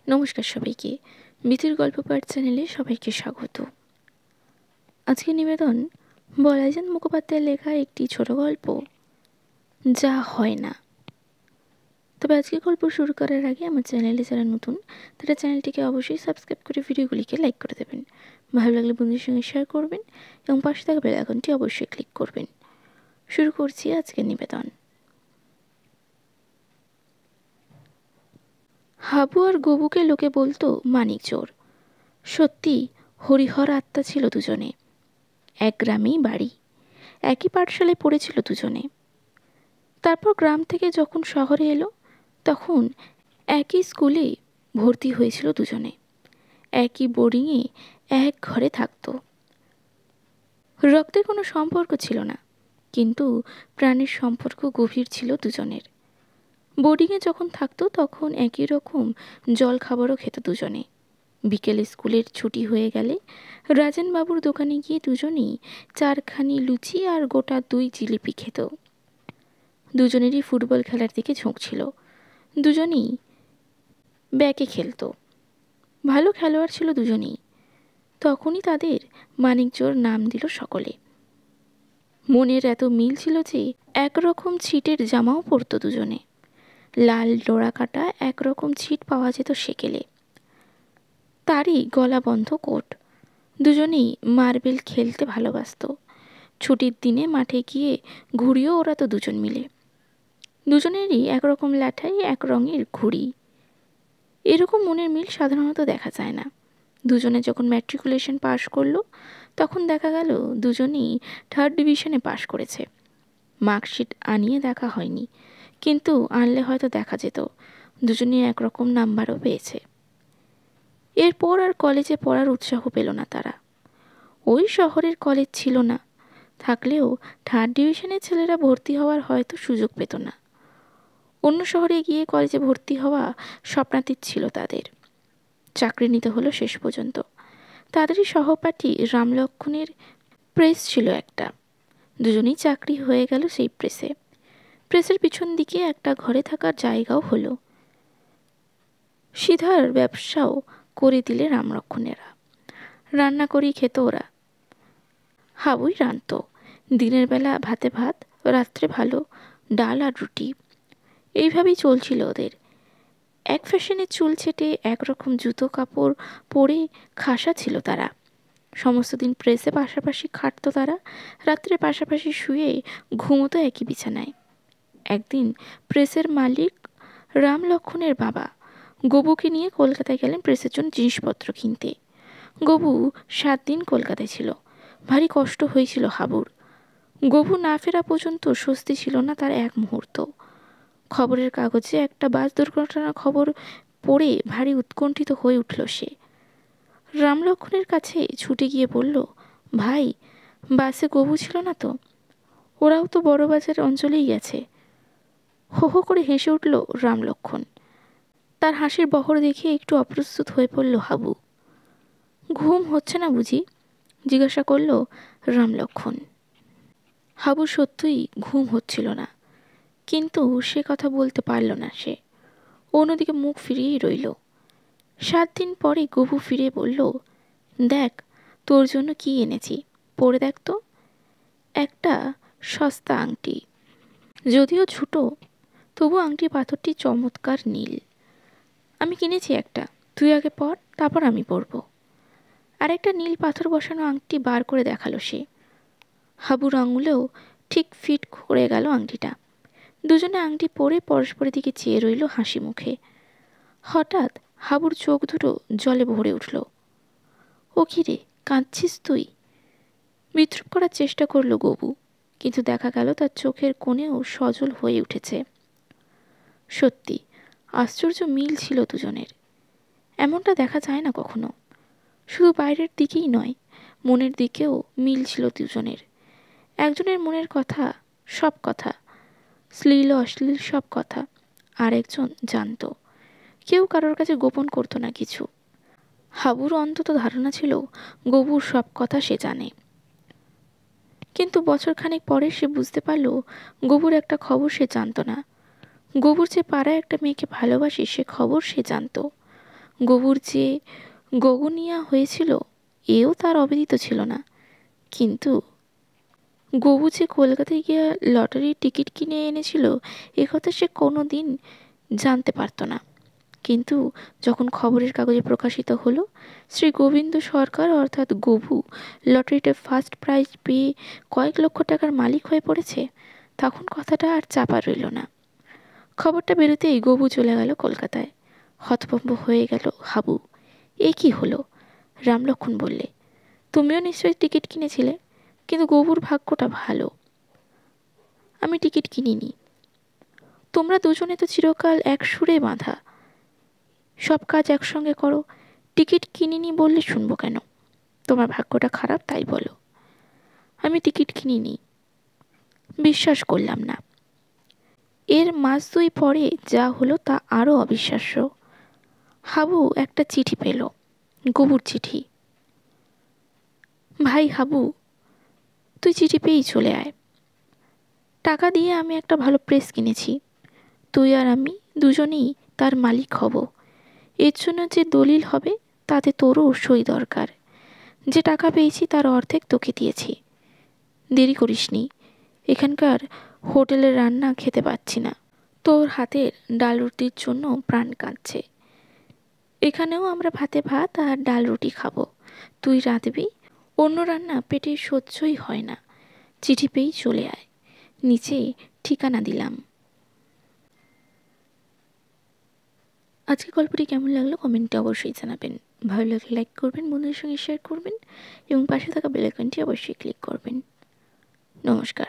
নমস্কার সবাইকে। মিথির গল্প পাঠ চ্যানেলে সবাইকে স্বাগত। আজকের নিবেদন বলাইজান মুখোপাধ্যায়ের লেখা একটি ছোট গল্প, যা হয় না। তবে আজকের গল্প শুরু করার আগে আমার চ্যানেলে যারা নতুন তারা চ্যানেলটিকে অবশ্যই সাবস্ক্রাইব করে ভিডিওগুলিকে লাইক করে দেবেন। ভালো লাগলে বন্ধুদের সঙ্গে শেয়ার করবেন এবং পাশে থাকা বেল আইকনটি অবশ্যই ক্লিক করবেন। শুরু করছি আজকের নিবেদন। হাবু আর গবুকে লোকে বলতো মানিক চোর। সত্যি হরিহর আত্মা ছিল দুজনে। এক গ্রামেই বাড়ি, একই পাঠশালায় পড়েছিল দুজনে। তারপর গ্রাম থেকে যখন শহরে এলো তখন একই স্কুলে ভর্তি হয়েছিল দুজনে। একই বোর্ডিংয়ে এক ঘরে থাকতো। রক্তের কোনো সম্পর্ক ছিল না, কিন্তু প্রাণের সম্পর্ক গভীর ছিল দুজনের। বোর্ডিংয়ে যখন থাকতো তখন একই রকম জল খাবারও খেত দুজনে। বিকেলে স্কুলের ছুটি হয়ে গেলে রাজেনবাবুর দোকানে গিয়ে দুজনেই চারখানি লুচি আর গোটা 2 জিলিপি খেত। দুজনেরই ফুটবল খেলার দিকে ঝোঁক ছিল। দুজনেই ব্যাকে খেলতো। ভালো খেলোয়াড় ছিল দুজনেই। তখনই তাদের মানিকজোর নাম দিল সকলে। মনের এত মিল ছিল যে একরকম ছিটের জামাও পরতো দুজনে। লাল ডোরা কাটা একরকম ছিট পাওয়া যেত সেকেলে। তারই গলা বন্ধ কোট। দুজনেই মার্বেল খেলতে ভালোবাসত। ছুটির দিনে মাঠে গিয়ে ঘুড়িও ওড়াতো দুজন মিলে। দুজনেরই একরকম লাঠাই, এক রঙের ঘুড়ি। এরকম মনের মিল সাধারণত দেখা যায় না। দুজনে যখন ম্যাট্রিকুলেশন পাশ করলো তখন দেখা গেল দুজনেই 3rd ডিভিশনে পাশ করেছে। মার্কশিট আনিয়ে দেখা হয়নি, কিন্তু আনলে হয়তো দেখা যেত দুজনেই একরকম নাম্বারও পেয়েছে। এরপর আর কলেজে পড়ার উৎসাহ পেল না তারা। ওই শহরের কলেজ ছিল না, থাকলেও 3rd ডিভিশনের ছেলেরা ভর্তি হওয়ার হয়তো সুযোগ পেত না। অন্য শহরে গিয়ে কলেজে ভর্তি হওয়া স্বপ্নাতীত ছিল তাদের। চাকরি নিতে হলো শেষ পর্যন্ত। তাদেরই সহপাঠী রামলক্ষণের প্রেস ছিল একটা। দুজনেই চাকরি হয়ে গেল সেই প্রেসে। প্রেসের পিছন দিকে একটা ঘরে থাকার জায়গাও হলো। সিধার ব্যবসাও করে দিলে রামলক্ষণেরা। রান্না করেই খেত ওরা। হাবুই রাঁধত। দিনের বেলা ভাতে ভাত, রাত্রে ভালো ডাল আর রুটি। এইভাবেই চলছিল ওদের। এক ফ্যাশনের চুল ছেটে একরকম জুতো কাপড় পরে খাসা ছিল তারা। সমস্ত দিন প্রেসে পাশাপাশি খাটতো তারা। রাত্রে পাশাপাশি শুয়ে ঘুমোতো একই বিছানায়। একদিন প্রেসের মালিক রামলক্ষণের বাবা গবুকে নিয়ে কলকাতায় গেলেন প্রেসের জন্য জিনিসপত্র কিনতে। গবু 7 দিন কলকাতায় ছিল। ভারী কষ্ট হয়েছিল হাবুর। গবু না ফেরা পর্যন্ত স্বস্তি ছিল না তার এক মুহূর্ত। খবরের কাগজে একটা বাস দুর্ঘটনার খবর পড়ে ভারী উৎকণ্ঠিত হয়ে উঠল সে। রামলক্ষণের কাছে ছুটে গিয়ে বলল, ভাই, বাসে গবু ছিল না তো? ওরাও তো বড়বাজার অঞ্চলেই গেছে। হো হো করে হেসে উঠল রামলক্ষণ। তার হাসির বহর দেখে একটু অপ্রস্তুত হয়ে পড়ল হাবু। ঘুম হচ্ছে না বুঝি? জিজ্ঞাসা করল রামলক্ষণ। হাবু সত্যিই ঘুম হচ্ছিল না, কিন্তু সে কথা বলতে পারল না সে। অন্যদিকে মুখ ফিরিয়েই রইল। 7 দিন পরে গবু ফিরে বলল, দেখ তোর জন্য কি এনেছি, পরে দেখ তো। একটা সস্তা আংটি, যদিও ছোট, তবু আংটি পাথরটি চমৎকার নীল। আমি কিনেছি একটা, তুই আগে পর, তারপর আমি পরব। আর একটা নীল পাথর বসানো আংটি বার করে দেখালো সে। হাবুর আঙুলেও ঠিক ফিট করে গেল আংটিটা। দুজনে আংটি পরে পরস্পরের দিকে চেয়ে রইল হাসি মুখে। হঠাৎ হাবুর চোখ দুটো জলে ভরে উঠল। ও কি রে, কাঁদছিস তুই? বিদ্রুপ করার চেষ্টা করল গবু, কিন্তু দেখা গেল তার চোখের কোণেও সজল হয়ে উঠেছে। সত্যি আশ্চর্য মিল ছিল দুজনের। এমনটা দেখা যায় না কখনো। শুধু বাইরের দিকেই নয়, মনের দিকেও মিল ছিল দুজনের। একজনের মনের কথা, সব কথা, শ্লীল অশ্লীল সব কথা আর একজন জানত। কেউ কারোর কাছে গোপন করতো না কিছু। হাবুর অন্তত ধারণা ছিল গবুর সব কথা সে জানে। কিন্তু বছরখানেক পরে সে বুঝতে পারল গবুর একটা খবর সে জানত না। গবুর যে পাড়ায় একটা মেয়েকে ভালোবাসে সে খবর সে জানত। গবুর যে গগনিয়া হয়েছিল এও তার অবিদিত ছিল না। কিন্তু গবু যে কলকাতায় গিয়ে লটারির টিকিট কিনে এনেছিল এ কথা সে কোনো দিন জানতে পারত না। কিন্তু যখন খবরের কাগজে প্রকাশিত হলো শ্রী গোবিন্দ সরকার অর্থাৎ গবু লটারিতে ফার্স্ট প্রাইজ পেয়ে কয়েক লক্ষ টাকার মালিক হয়ে পড়েছে, তখন কথাটা আর চাপা রইল না। খবরটা বেরোতেই গবু চলে গেল কলকাতায়। হতভম্ব হয়ে গেল হাবু। এ কি হলো? রামলক্ষণ বললে, তুমিও নিশ্চয়ই টিকিট কিনেছিলে, কিন্তু গবুর ভাগ্যটা ভালো। আমি টিকিট কিনিনি। তোমরা দুজনে তো চিরকাল এক সুরে বাঁধা, সব কাজ একসঙ্গে করো। টিকিট কিনিনি বললে শুনবো কেন? তোমার ভাগ্যটা খারাপ তাই বলো। আমি টিকিট কিনিনি। বিশ্বাস করলাম না। এর মাস 2 পরে যা হলো তা আরও অবিশ্বাস্য। হাবু একটা চিঠি পেল, গবুর চিঠি। ভাই হাবু, তুই চিঠি পেয়েই চলে আয়। টাকা দিয়ে আমি একটা ভালো প্রেস কিনেছি। তুই আর আমি দুজনেই তার মালিক হব। এর জন্য যে দলিল হবে তাতে তোরও সই দরকার। যে টাকা পেয়েছি তার অর্ধেক তোকে দিয়েছি। দেরি করিসনি, এখানকার হোটেলের রান্না খেতে পাচ্ছি না। তোর হাতের ডাল রুটির জন্য প্রাণ কাঁদছে। এখানেও আমরা ভাতে ভাত আর ডাল রুটি খাবো। তুই রাঁধবি, অন্য রান্না পেটে সহ্যই হয় না। চিঠি পেয়েই চলে আয়। নিচে ঠিকানা দিলাম। আজকে গল্পটি কেমন লাগলো কমেন্টে অবশ্যই জানাবেন। ভালো লাগলে লাইক করবেন, বন্ধুদের সঙ্গে শেয়ার করবেন এবং পাশে থাকা বেল আইকনটি অবশ্যই ক্লিক করবেন। নমস্কার।